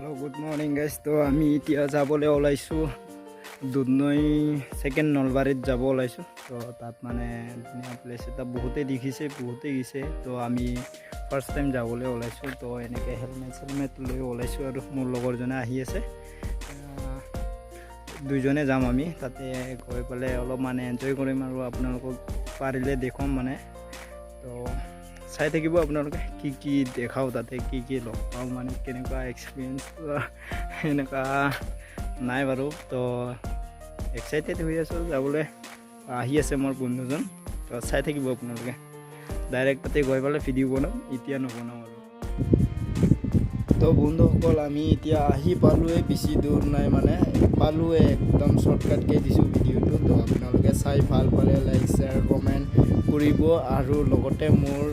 Hello good morning guys. तो आमी इतिया जाबले ओलाइसु दुधनৈ second नलबारीत जाब ओलाइसु। तो तात माने धुनिया प्लेस एटा बहुते देखिसे बहुते गिसे। तो आमी फार्स्ट टाइम जाबले ओलाइसु। तो एनेके हेलमेट লৈ ओलाइसु आरो मोर लगर जने आहि আছে। दुइजने जाम आमी ताते गय पाले अलप माने एन्जय কৰিম আৰু আপোনালোকক পাৰিলে দেখম মানে। तो চাই থাকিব আপোনালোকে কি দেখাও তাতে কি লগ পাওঁ মানে কেনেকুৱা এক্সপিৰিয়েঞ্চ এনেকুৱা নাই বাৰু। তো এক্সাইটেড হৈ আছোঁ যাবলৈ, আহি আছে মোৰ বন্ধুজন। তো চাই থাকিব আপোনালোকে, ডাইৰেক্ট তাতে গৈ পেলাই ভিডিঅ' বনাম, এতিয়া নবনাওঁ আৰু। তো বন্ধুসকল আমি এতিয়া আহি পালোৱে, বেছি দূৰ নাই মানে পালোৱে, একদম শ্বৰ্টকাটকৈ দিছোঁ ভিডিঅ'টো। তো আপোনালোকে চাই ভাল পালে লাইক শ্বেয়াৰ কমেণ্ট কৰিব আৰু লগতে মোৰ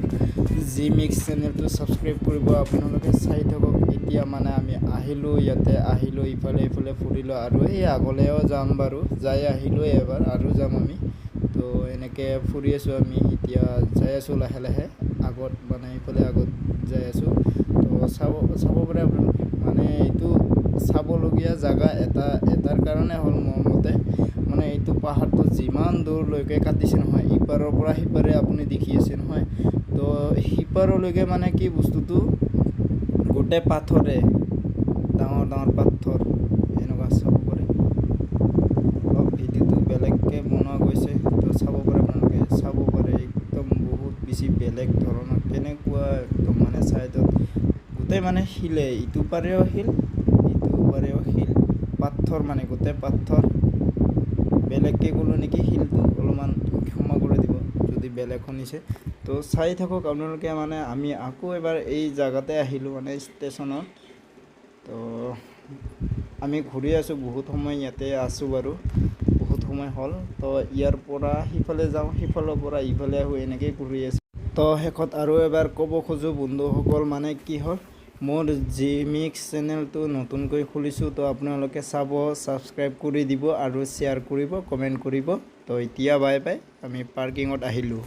জি মিক্স চেনেলটো ছাবস্ক্ৰাইব কৰিব। আপোনালোকে চাই থাকক। এতিয়া মানে আমি আহিলোঁ, ইয়াতে আহিলোঁ, ইফালে ফুৰিলোঁ আৰু এই আগলৈও যাম বাৰু, যাই আহিলোঁ এবাৰ আৰু যাম আমি। তো এনেকৈ ফুৰি আছোঁ আমি, এতিয়া যাই আছোঁ লাহে লাহে আগত, মানে ইফালে আগত যাই আছোঁ। তো চাব পাৰে আপোনালোকে, মানে এইটো চাবলগীয়া জেগা এটাৰ কাৰণে হ'ল মোৰ মতে, মানে এইটো পাহাৰটো যিমান দূৰলৈকে কাটিছে নহয়, ইপাৰৰ পৰা সিপাৰে আপুনি দেখি আছে নহয়। তো সিপাৰলৈকে মানে কি বস্তুটো গোটেই পাথৰে, ডাঙৰ ডাঙৰ পাথৰ এনেকুৱা চাব পাৰে। অলপ ভিডিঅ'টো বেলেগকৈ বনোৱা গৈছে, তো চাব পাৰে আপোনালোকে, চাব পাৰে একদম বহুত বেছি বেলেগ ধৰণৰ, কেনেকুৱা একদম মানে ছাইডত গোটেই মানে শিলে, ইটো পাৰেও শিল ইটো পাৰেও শিল, পাথৰ মানে গোটেই পাথৰ। বেলেগকৈ ক'লোঁ নেকি, শিলটো অলপমান ক্ষমা কৰি দিব যদি বেলেগ শুনিছে। তো চাই থাকক আপোনালোকে, মানে আমি আকৌ এবাৰ এই জেগাতে আহিলোঁ মানে ষ্টেচনত। তো আমি ঘূৰি আছোঁ, বহুত সময় ইয়াতে আছোঁ বাৰু, বহুত সময় হ'ল। তো ইয়াৰ পৰা সিফালে যাওঁ, সিফালৰ পৰা ইফালে আহোঁ, এনেকৈ ঘূৰি আছোঁ। তো শেষত আৰু এবাৰ ক'ব খোজোঁ বন্ধুসকল, মানে কি হ'ল, মোৰ জি মিক্স চেনেলটো নতুনকৈ খুলিছোঁ। তো আপোনালোকে চাব, ছাবস্ক্ৰাইব কৰি দিব আৰু শ্বেয়াৰ কৰিব, কমেণ্ট কৰিব। তো এতিয়া বাই বাই, আমি পাৰ্কিঙত আহিলোঁ।